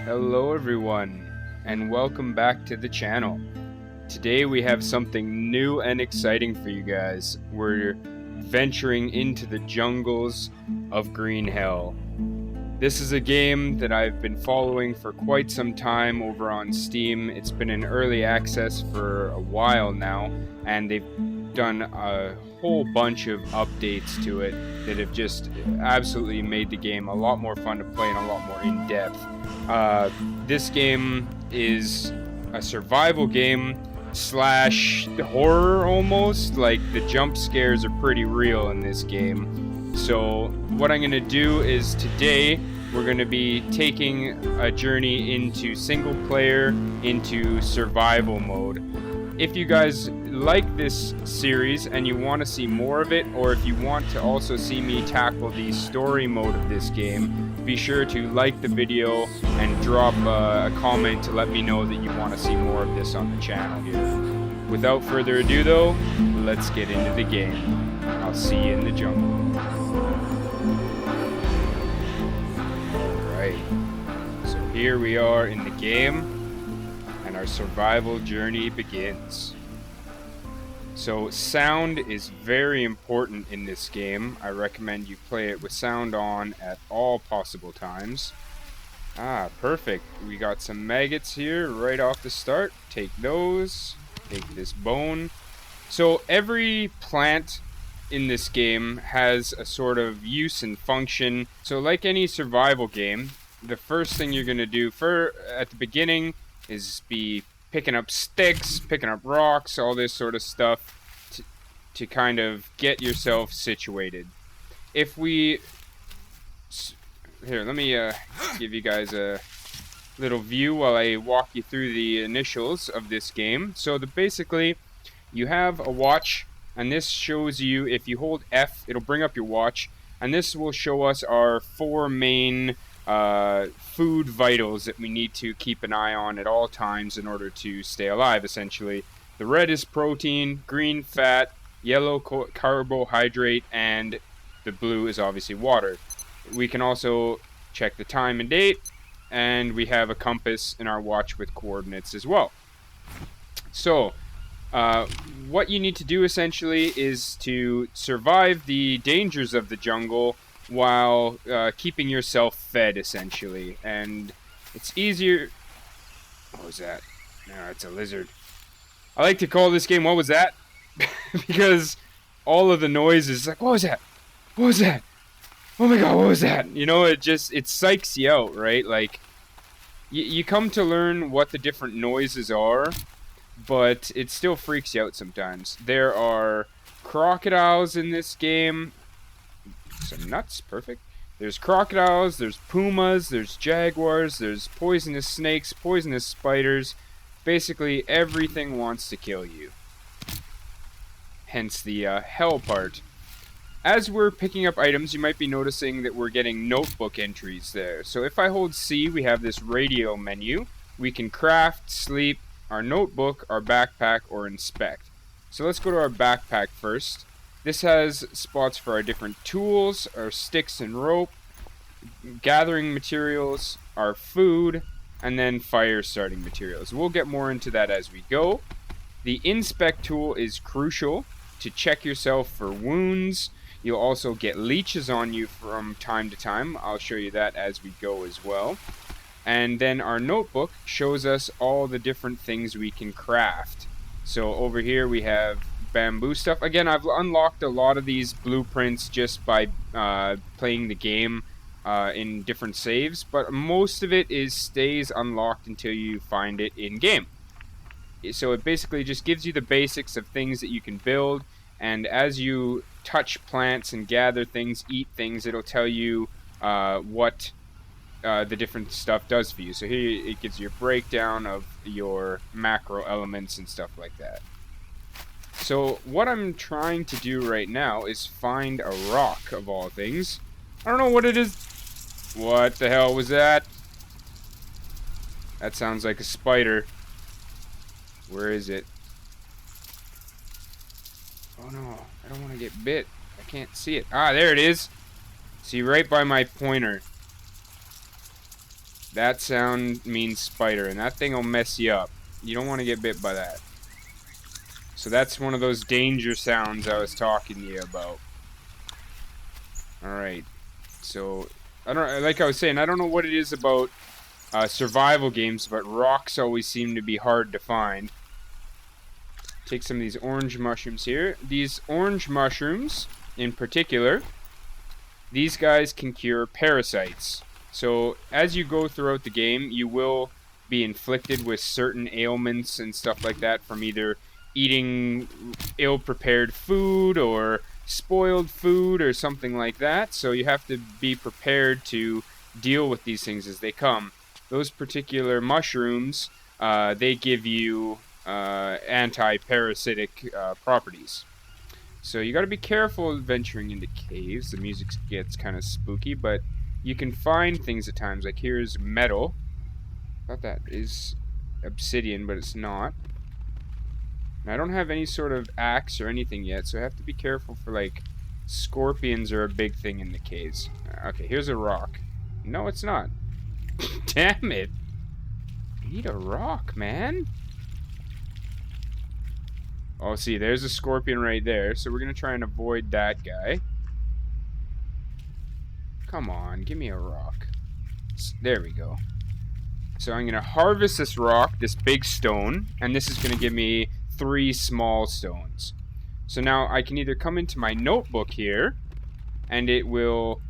Hello everyone, and welcome back to the channel. Today we have something new and exciting for you guys. We're venturing into the jungles of Green Hell. This is a game that I've been following for quite some time over on Steam. It's been in early access for a while now, and they've done a whole bunch of updates to it that have just absolutely made the game a lot more fun to play and a lot more in-depth. This game is a survival game slash horror almost. Like, the jump scares are pretty real in this game. So what I'm going to do is today we're going to be taking a journey into single player, into survival mode. If you guys like this series and you want to see more of it, or if you want to also see me tackle the story mode of this game, be sure to like the video and drop a comment to let me know that you want to see more of this on the channel here. Without further ado though, let's get into the game. I'll see you in the jungle. Alright, so here we are in the game, and our survival journey begins. So sound is very important in this game. I recommend you play it with sound on at all possible times. Ah, perfect. We got some maggots here right off the start. Take those. Take this bone. So every plant in this game has a sort of use and function. So like any survival game, the first thing you're going to do at the beginning is be picking up sticks, picking up rocks, all this sort of stuff to kind of get yourself situated. If we... Here, let me give you guys a little view while I walk you through the initials of this game. So basically, you have a watch, and this shows you, if you hold F, it'll bring up your watch, and this will show us our four main food vitals that we need to keep an eye on at all times in order to stay alive, essentially. The red is protein, green fat, yellow carbohydrate, and the blue is obviously water. We can also check the time and date, and we have a compass in our watch with coordinates as well. So what you need to do essentially is to survive the dangers of the jungle while keeping yourself fed, essentially. And it's easier... What was that? No, it's a lizard. I like to call this game, What Was That? Because all of the noise is like, what was that? What was that? Oh my god, what was that? You know, it psychs you out, right? Like, you come to learn what the different noises are, but it still freaks you out sometimes. There are crocodiles in this game. Some nuts, perfect. There's crocodiles, there's pumas, there's jaguars, there's poisonous snakes, poisonous spiders. Basically, everything wants to kill you. Hence the hell part. As we're picking up items, you might be noticing that we're getting notebook entries there. So if I hold C, we have this radio menu. We can craft, sleep, our notebook, our backpack, or inspect. So let's go to our backpack first. This has spots for our different tools, our sticks and rope, gathering materials, our food, and then fire starting materials. We'll get more into that as we go. The inspect tool is crucial to check yourself for wounds. You'll also get leeches on you from time to time. I'll show you that as we go as well. And then our notebook shows us all the different things we can craft. So over here we have bamboo stuff. Again, I've unlocked a lot of these blueprints just by playing the game in different saves, but most of it stays unlocked until you find it in game. So it basically just gives you the basics of things that you can build, and as you touch plants and gather things, eat things, it'll tell you what the different stuff does for you. So here it gives you a breakdown of your macro elements and stuff like that. So what I'm trying to do right now is find a rock, of all things. I don't know what it is. What the hell was that? That sounds like a spider. Where is it? Oh no, I don't want to get bit. I can't see it. Ah, there it is. See, right by my pointer. That sound means spider, and that thing will mess you up. You don't want to get bit by that. So that's one of those danger sounds I was talking to you about. Alright. So, like I was saying, I don't know what it is about survival games, but rocks always seem to be hard to find. Take some of these orange mushrooms here. These orange mushrooms, in particular, these guys can cure parasites. So as you go throughout the game, you will be inflicted with certain ailments and stuff like that from either eating ill-prepared food or spoiled food or something like that. So you have to be prepared to deal with these things as they come. Those particular mushrooms, they give you anti-parasitic properties. So you got to be careful venturing into caves. The music gets kind of spooky, but you can find things at times. Like here's metal. I thought that is obsidian, but it's not. And I don't have any sort of axe or anything yet, so I have to be careful for like scorpions are a big thing in the caves. Okay, here's a rock. No, it's not. Damn it. I need a rock, man. Oh, see, there's a scorpion right there. So we're going to try and avoid that guy. Come on, give me a rock. There we go. So I'm going to harvest this rock, this big stone, and this is going to give me 3 small stones. So now I can either come into my notebook here, and it will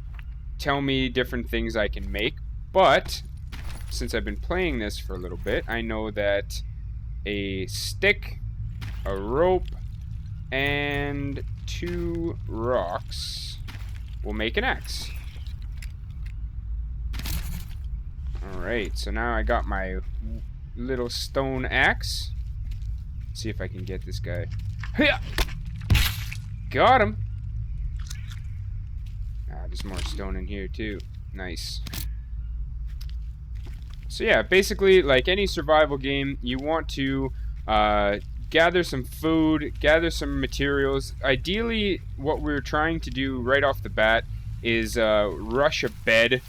tell me different things I can make. But since I've been playing this for a little bit, I know that a stick, a rope, and 2 rocks will make an axe. Alright, so now I got my little stone axe. Let's see if I can get this guy. Hiya! Got him! Ah, there's more stone in here too. Nice. So yeah, basically, like any survival game, you want to gather some food, gather some materials. Ideally, what we're trying to do right off the bat is rush a bed,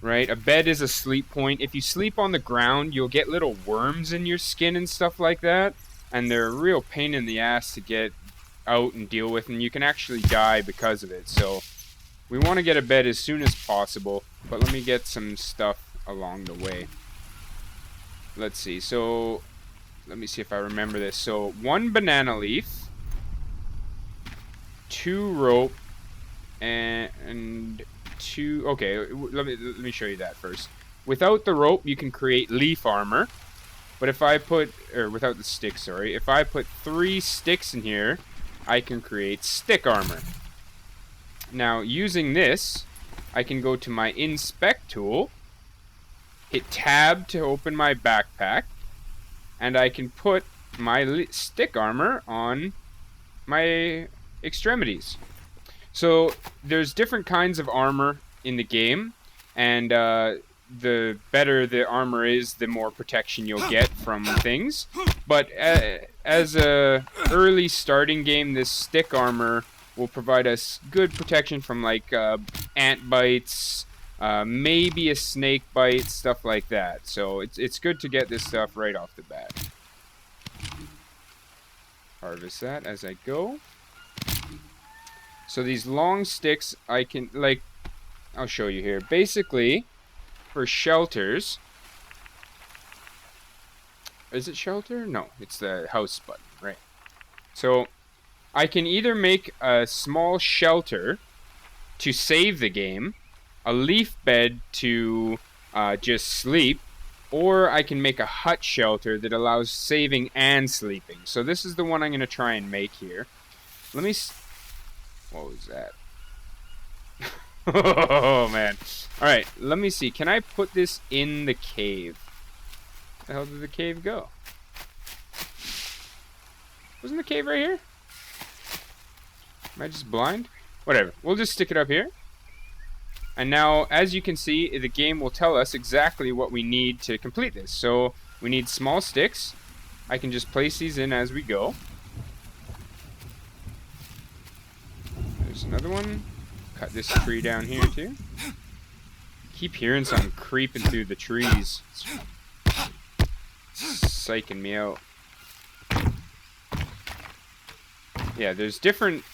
right? A bed is a sleep point. If you sleep on the ground, you'll get little worms in your skin and stuff like that, and they're a real pain in the ass to get out and deal with, and you can actually die because of it. So we want to get a bed as soon as possible, but let me get some stuff along the way. Let's see. So let me see if I remember this. So 1 banana leaf, 2 rope, and 2. Okay, let me show you that first. Without the rope, you can create leaf armor. But if I put, or without the stick, sorry, if I put 3 sticks in here, I can create stick armor. Now, using this, I can go to my inspect tool, hit tab to open my backpack, and I can put my stick armor on my extremities. So there's different kinds of armor in the game, and the better the armor is, the more protection you'll get from things. But as a early starting game, this stick armor will provide us good protection from like ant bites, maybe a snake bite, stuff like that. So it's good to get this stuff right off the bat. Harvest that as I go. So these long sticks, I can, like, I'll show you here. Basically, for shelters, is it shelter? No, it's the house button, right? So I can either make a small shelter to save the game, a leaf bed to just sleep, or I can make a hut shelter that allows saving and sleeping. So this is the one I'm going to try and make here. Let me... What was that? Oh, man. Alright, let me see. Can I put this in the cave? Where the hell did the cave go? Wasn't the cave right here? Am I just blind? Whatever. We'll just stick it up here. And now, as you can see, the game will tell us exactly what we need to complete this. So, we need small sticks. I can just place these in as we go. There's another one. Cut this tree down here, too. Keep hearing something creeping through the trees. It's psyching me out. Yeah, there's different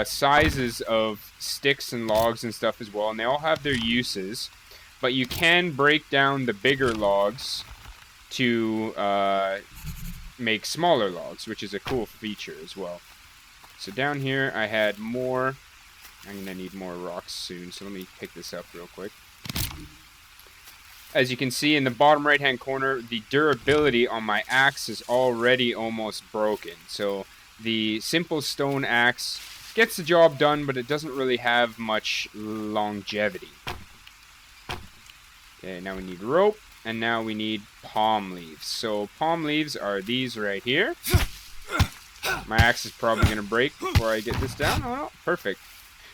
sizes of sticks and logs and stuff as well, and they all have their uses. But you can break down the bigger logs to make smaller logs, which is a cool feature as well. So down here I had more. I'm going to need more rocks soon, so let me pick this up real quick. As you can see in the bottom right hand corner, the durability on my axe is already almost broken. So the simple stone axe gets the job done, but it doesn't really have much longevity. Okay, now we need rope, and now we need palm leaves. So palm leaves are these right here. My axe is probably going to break before I get this down. Oh, no, perfect.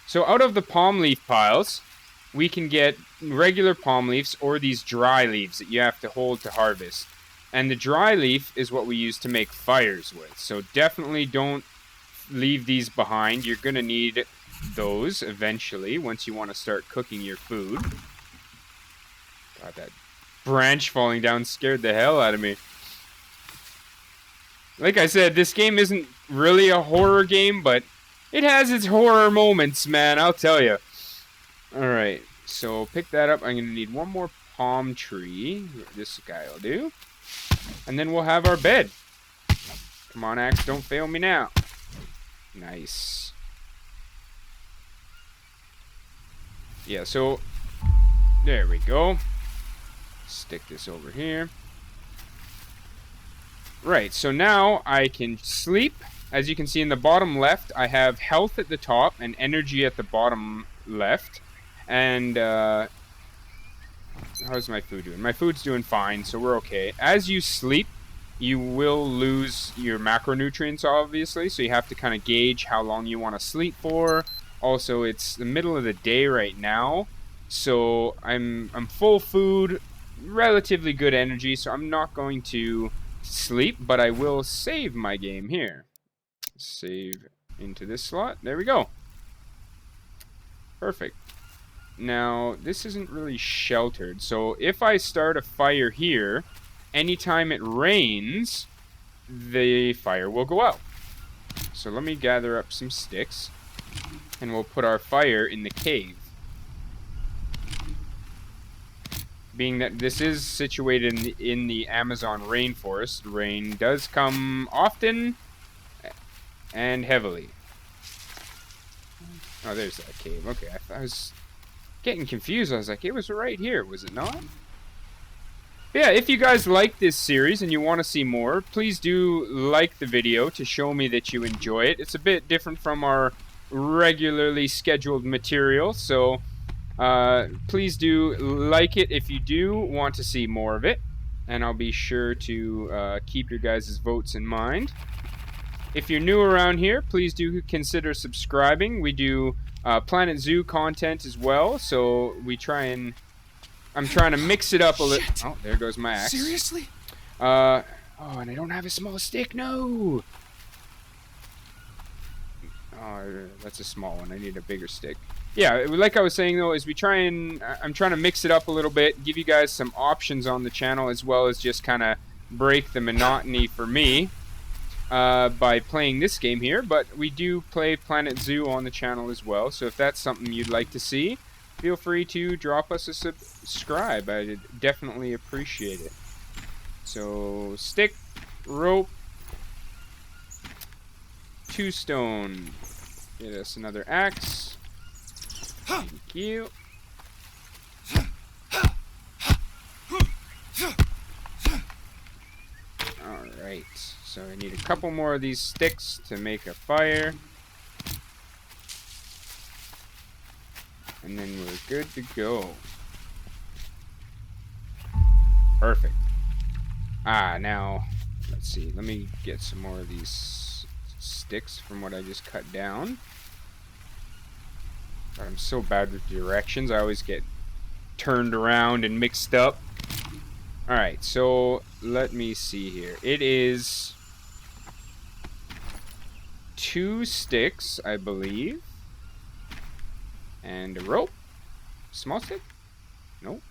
So out of the palm leaf piles, we can get regular palm leaves or these dry leaves that you have to hold to harvest. And the dry leaf is what we use to make fires with. So definitely don't leave these behind. You're going to need those eventually once you want to start cooking your food. God, that branch falling down scared the hell out of me. Like I said, this game isn't really a horror game, but it has its horror moments, man, I'll tell you. Alright, so pick that up. I'm going to need one more palm tree. This guy will do. And then we'll have our bed. Come on, axe, don't fail me now. Nice. Yeah, so there we go. Stick this over here. Right, so now I can sleep. As you can see in the bottom left, I have health at the top and energy at the bottom left. And how's my food doing? My food's doing fine, so we're okay. As you sleep, you will lose your macronutrients, obviously, so you have to kind of gauge how long you want to sleep for. Also, it's the middle of the day right now, so I'm full food, relatively good energy, so I'm not going to sleep, but I will save my game here. Save into this slot. There we go. Perfect. Now, this isn't really sheltered, so if I start a fire here, anytime it rains, the fire will go out. So let me gather up some sticks, and we'll put our fire in the cave. Being that this is situated in the Amazon rainforest, rain does come often and heavily. Oh, there's that cave. Okay, I was getting confused. I was like, it was right here, was it not? But yeah, if you guys like this series and you want to see more, please do like the video to show me that you enjoy it. It's a bit different from our regularly scheduled material, so please do like it if you do want to see more of it, and I'll be sure to keep your guys' votes in mind. If you're new around here, please do consider subscribing. We do Planet Zoo content as well, so we try and... I'm trying to mix it up a little. Oh, there goes my axe. Seriously? Oh, and I don't have a small stick. No. Oh, that's a small one. I need a bigger stick. Yeah, like I was saying though, is I'm trying to mix it up a little bit, give you guys some options on the channel, as well as just kind of break the monotony for me by playing this game here. But we do play Planet Zoo on the channel as well, so if that's something you'd like to see, feel free to drop us a subscribe. I'd definitely appreciate it. So, stick, rope, 2 stone. Get us another axe. Thank you. Alright, so I need a couple more of these sticks to make a fire. And then we're good to go. Perfect. Now, let's see. Let me get some more of these sticks from what I just cut down. God, I'm so bad with directions. I always get turned around and mixed up. Alright, so let me see here. It is 2 sticks, I believe. And a rope. Small stick? Nope.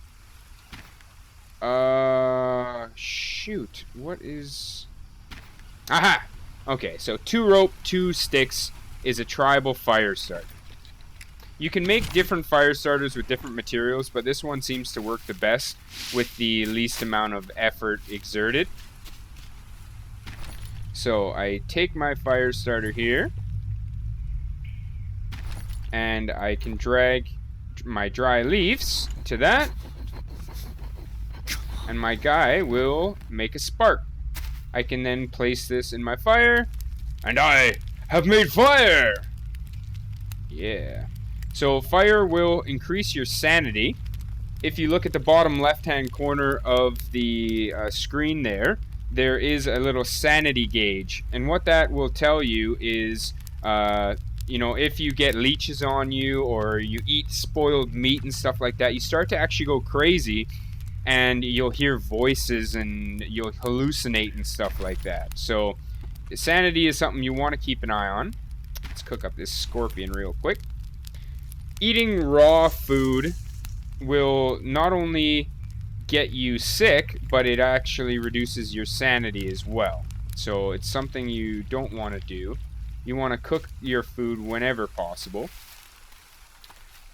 shoot. What is... Aha! Okay, so 2 rope, 2 sticks is a tribal fire starter. You can make different fire starters with different materials, but this one seems to work the best with the least amount of effort exerted. So I take my fire starter here, and I can drag my dry leaves to that, and my guy will make a spark. I can then place this in my fire, and I have made fire! Yeah. So fire will increase your sanity. If you look at the bottom left-hand corner of the screen there is a little sanity gauge. And what that will tell you is, you know, if you get leeches on you or you eat spoiled meat and stuff like that, you start to actually go crazy and you'll hear voices and you'll hallucinate and stuff like that. So sanity is something you want to keep an eye on. Let's cook up this scorpion real quick. Eating raw food will not only get you sick, but it actually reduces your sanity as well. So it's something you don't want to do. You want to cook your food whenever possible.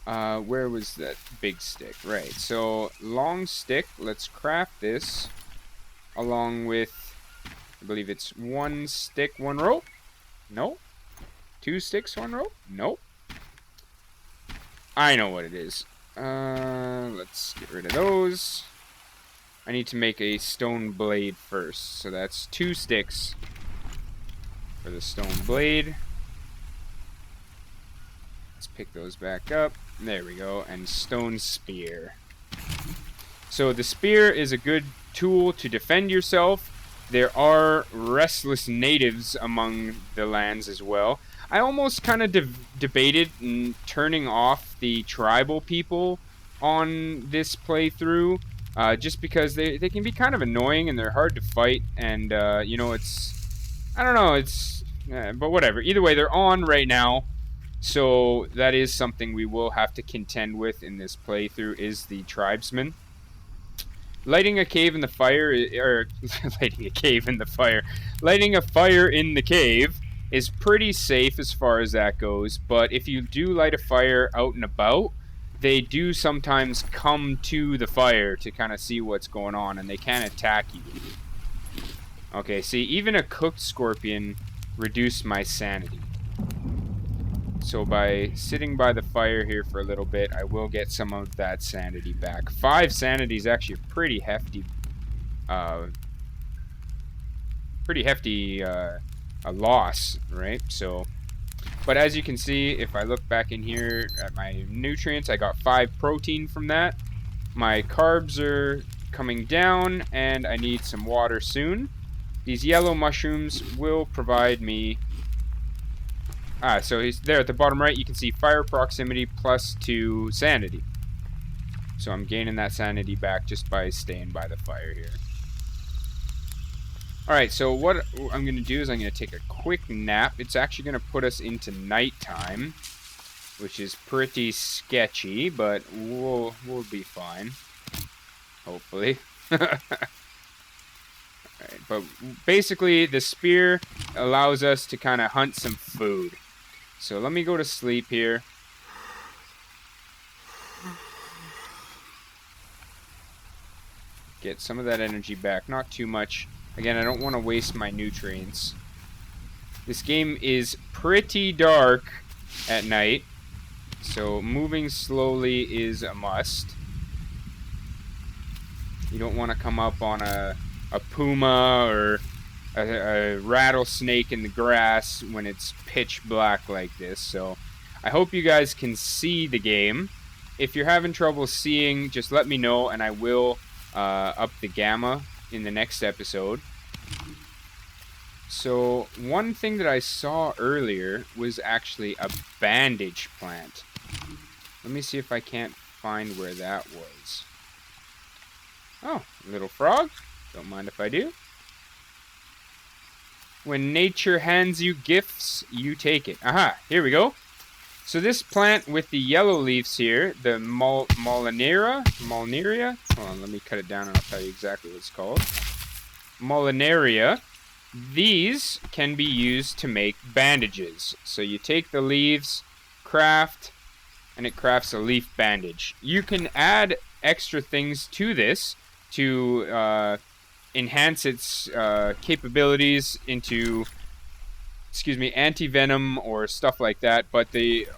Where was that big stick? Right, so long stick, let's craft this along with, I believe it's 1 stick, 1 rope? No. 2 sticks, 1 rope? Nope. I know what it is. Let's get rid of those. I need to make a stone blade first. So that's 2 sticks for the stone blade. Let's pick those back up. There we go. And stone spear. So the spear is a good tool to defend yourself. There are restless natives among the lands as well. I almost kind of debated turning off the tribal people on this playthrough, just because they can be kind of annoying and they're hard to fight, and you know, I don't know, but whatever. Either way, they're on right now, so that is something we will have to contend with in this playthrough, is the tribesmen. Lighting a cave in the fire, lighting a fire in the cave is pretty safe as far as that goes, but if you do light a fire out and about, they do sometimes come to the fire to kind of see what's going on, and they can attack you. Okay, see, even a cooked scorpion reduced my sanity. So by sitting by the fire here for a little bit, I will get some of that sanity back. 5 sanity is actually a pretty hefty, a loss, right? So, but as you can see, if I look back in here at my nutrients, I got 5 protein from that. My carbs are coming down, and I need some water soon. These yellow mushrooms will provide me... so he's there at the bottom right. You can see fire proximity plus 2 sanity. So I'm gaining that sanity back just by staying by the fire here. Alright, so what I'm going to do is I'm going to take a quick nap. It's actually going to put us into nighttime, which is pretty sketchy, but we'll be fine. Hopefully. Alright, but basically the spear allows us to kind of hunt some food. So let me go to sleep here. Get some of that energy back, not too much. Again, I don't want to waste my nutrients. This game is pretty dark at night, so moving slowly is a must. You don't want to come up on a puma or a rattlesnake in the grass when it's pitch black like this. So I hope you guys can see the game. If you're having trouble seeing, just let me know and I will up the gamma in the next episode. So one thing that I saw earlier was actually a bandage plant. Let me see if I can't find where that was. Oh, little frog. Don't mind if I do. When nature hands you gifts, you take it. Aha, here we go. So this plant with the yellow leaves here, the Malneria. Hold on, let me cut it down and I'll tell you exactly what it's called. Molinaria, these can be used to make bandages. So you take the leaves, craft, and it crafts a leaf bandage. You can add extra things to this to enhance its capabilities into, anti-venom or stuff like that, but the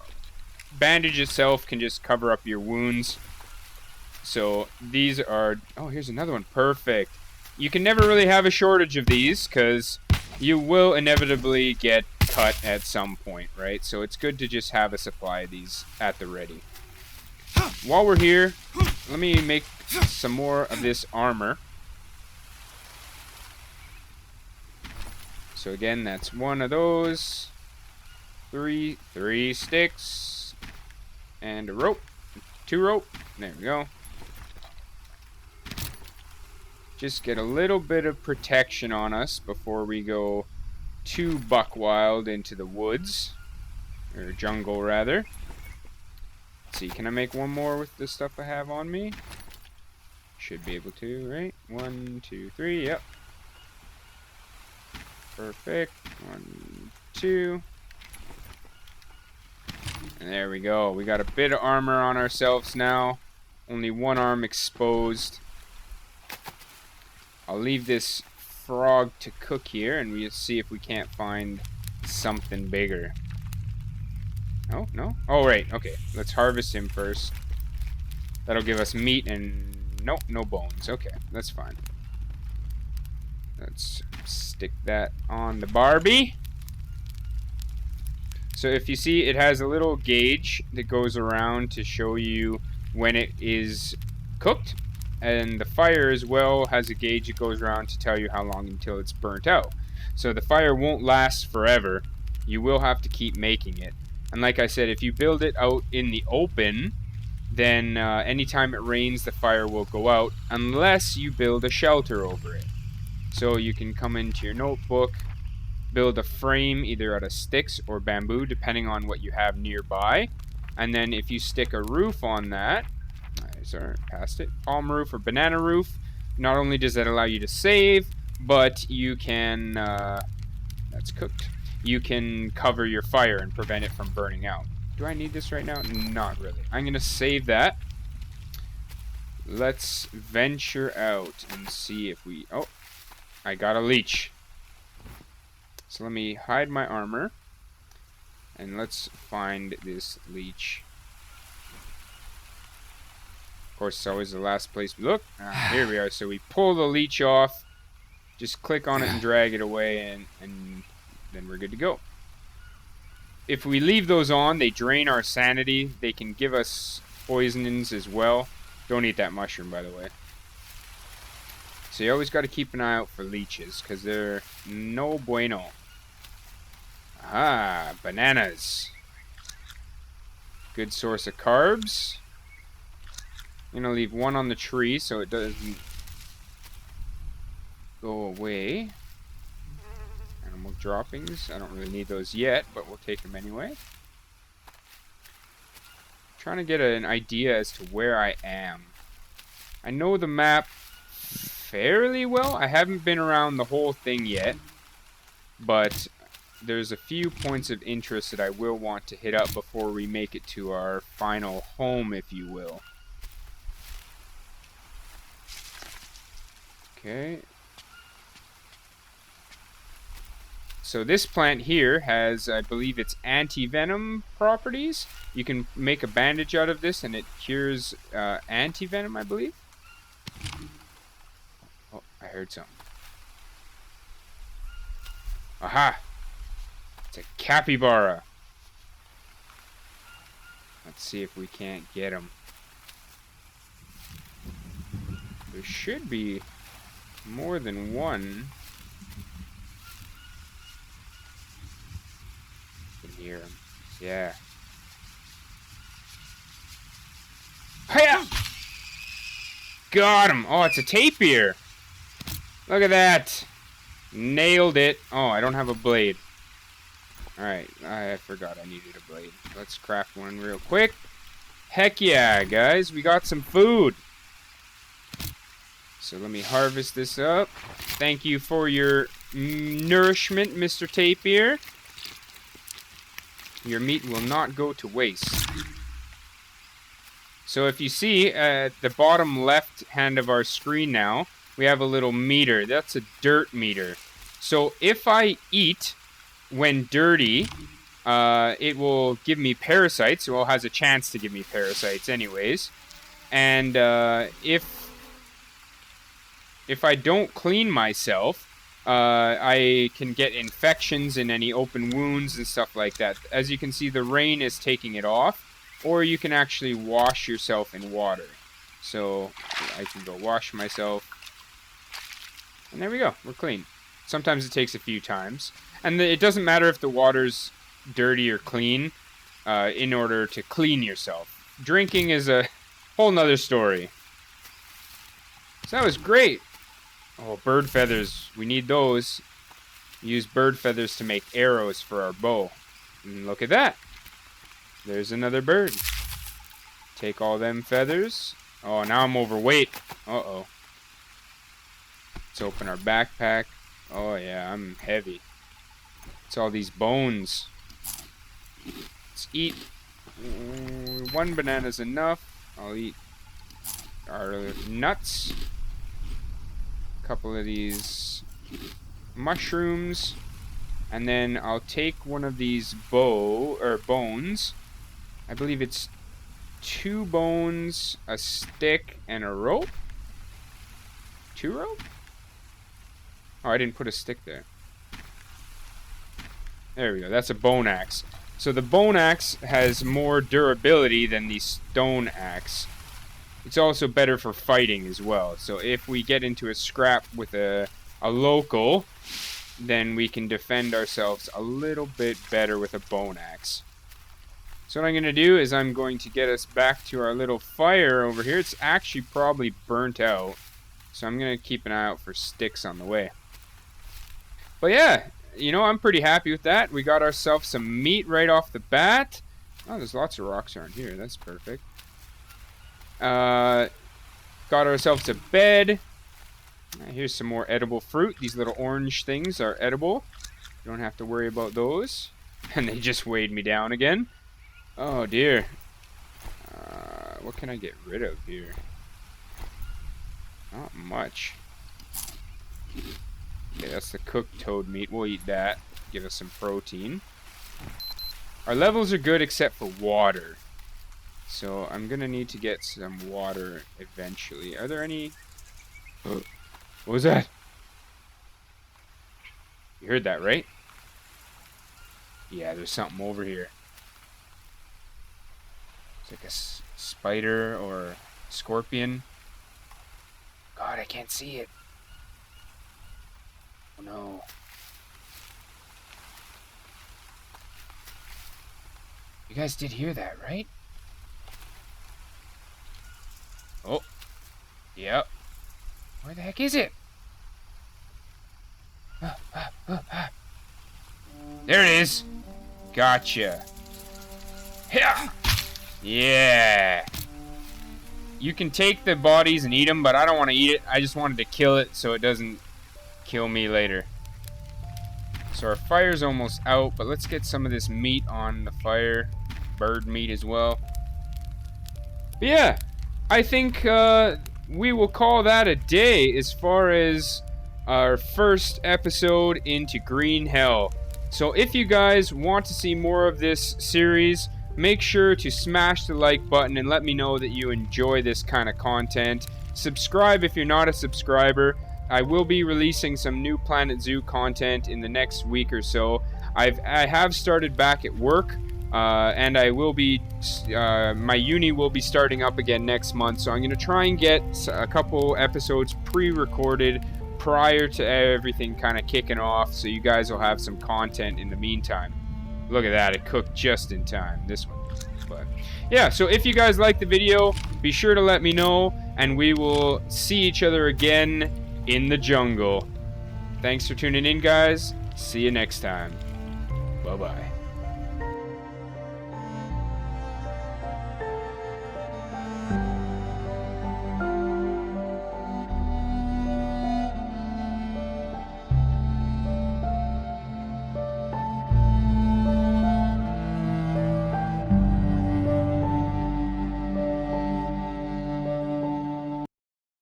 bandage itself can just cover up your wounds. So these are... Oh, here's another one. Perfect. You can never really have a shortage of these because you will inevitably get cut at some point, right? So it's good to just have a supply of these at the ready. While we're here, let me make some more of this armor. So again, that's one of those. Three sticks. And a rope. 2 rope. There we go. Just get a little bit of protection on us before we go too buck wild into the woods. Or jungle, rather. Let's see, can I make one more with the stuff I have on me? Should be able to, right? 1, 2, 3, yep. Perfect. 1, 2. And there we go. We got a bit of armor on ourselves now. Only one arm exposed. I'll leave this frog to cook here, and we'll see if we can't find something bigger. Oh, no? Oh, right. Okay. Let's harvest him first. That'll give us meat and... Nope, no bones. Okay, that's fine. Let's stick that on the Barbie. So if you see, it has a little gauge that goes around to show you when it is cooked. And the fire as well has a gauge that goes around to tell you how long until it's burnt out. So the fire won't last forever. You will have to keep making it. And like I said, if you build it out in the open, then anytime it rains, the fire will go out unless you build a shelter over it. So you can come into your notebook, build a frame either out of sticks or bamboo, depending on what you have nearby. And then if you stick a roof on that, sorry, past it, palm roof or banana roof, not only does that allow you to save, but you can, that's cooked, you can cover your fire and prevent it from burning out. Do I need this right now? Not really. I'm going to save that. Let's venture out and see if we... Oh, I got a leech. So let me hide my armor. And let's find this leech. Of course, it's always the last place we look. Here we are. So we pull the leech off. Just click on it and drag it away, and then we're good to go. If we leave those on, they drain our sanity. They can give us poisons as well. Don't eat that mushroom, by the way. So you always got to keep an eye out for leeches, because they're no bueno. Aha, bananas. Good source of carbs. I'm going to leave one on the tree so it doesn't go away. Animal droppings. I don't really need those yet, but we'll take them anyway. Trying to get an idea as to where I am. I know the map fairly well. I haven't been around the whole thing yet, but there's a few points of interest that I will want to hit up before we make it to our final home, if you will. Okay. So this plant here has, I believe it's anti-venom properties. You can make a bandage out of this and it cures anti-venom, I believe. Oh, I heard something. Aha! It's a capybara. Let's see if we can't get him. There should be more than one. Hear him. Yeah. Hiya! Got him! Oh, it's a tapir! Look at that! Nailed it. Oh, I don't have a blade. Alright, I forgot I needed a blade. Let's craft one real quick. Heck yeah, guys, we got some food! So let me harvest this up. Thank you for your nourishment, Mr. Tapir. Your meat will not go to waste. So if you see at the bottom left hand of our screen now, we have a little meter. That's a dirt meter. So if I eat when dirty, it will give me parasites. Well, it has a chance to give me parasites anyways. And if I don't clean myself, I can get infections in any open wounds and stuff like that. As you can see, the rain is taking it off. Or you can actually wash yourself in water. So I can go wash myself. And there we go. We're clean. Sometimes it takes a few times. And it doesn't matter if the water's dirty or clean in order to clean yourself. Drinking is a whole nother story. So that was great. Oh, bird feathers. We need those. Use bird feathers to make arrows for our bow. And look at that. There's another bird. Take all them feathers. Oh, now I'm overweight. Uh-oh. Let's open our backpack. Oh, yeah, I'm heavy. It's all these bones. Let's eat. One banana's enough. I'll eat our nuts. A couple of these mushrooms. And then I'll take one of these bones. I believe it's 2 bones, a stick, and a rope. 2 rope? Oh, I didn't put a stick there. There we go. That's a bone axe. So the bone axe has more durability than the stone axe. It's also better for fighting as well. So if we get into a scrap with a local, then we can defend ourselves a little bit better with a bone axe. So what I'm going to do is I'm going to get us back to our little fire over here. It's actually probably burnt out. So I'm going to keep an eye out for sticks on the way. But yeah, you know, I'm pretty happy with that. We got ourselves some meat right off the bat. Oh, there's lots of rocks around here. That's perfect. Got ourselves a bed. Here's some more edible fruit. These little orange things are edible. You don't have to worry about those. And they just weighed me down again. Oh dear. What can I get rid of here? Not much. Okay, that's the cooked toad meat. We'll eat that. Give us some protein. Our levels are good except for water. So I'm going to need to get some water eventually. Are there any... Oh, what was that? You heard that, right? Yeah, there's something over here. It's like a spider or scorpion. God, I can't see it. Oh no. You guys did hear that, right? Oh. Yep. Where the heck is it? There it is. Gotcha. Yeah. You can take the bodies and eat them, but I don't want to eat it. I just wanted to kill it so it doesn't kill me later. So our fire's almost out, but let's get some of this meat on the fire. Bird meat as well. But yeah, I think we will call that a day as far as our first episode into Green Hell. So if you guys want to see more of this series, make sure to smash the like button and let me know that you enjoy this kind of content. Subscribe if you're not a subscriber. I will be releasing some new Planet Zoo content in the next week or so. I have started back at work, and I will be, my uni will be starting up again next month, so I'm going to try and get a couple episodes pre-recorded prior to everything kind of kicking off, so you guys will have some content in the meantime. Look at that, it cooked just in time, this one. But yeah, so if you guys like the video, be sure to let me know, and we will see each other again in the jungle. Thanks for tuning in, guys. See you next time. Bye-bye.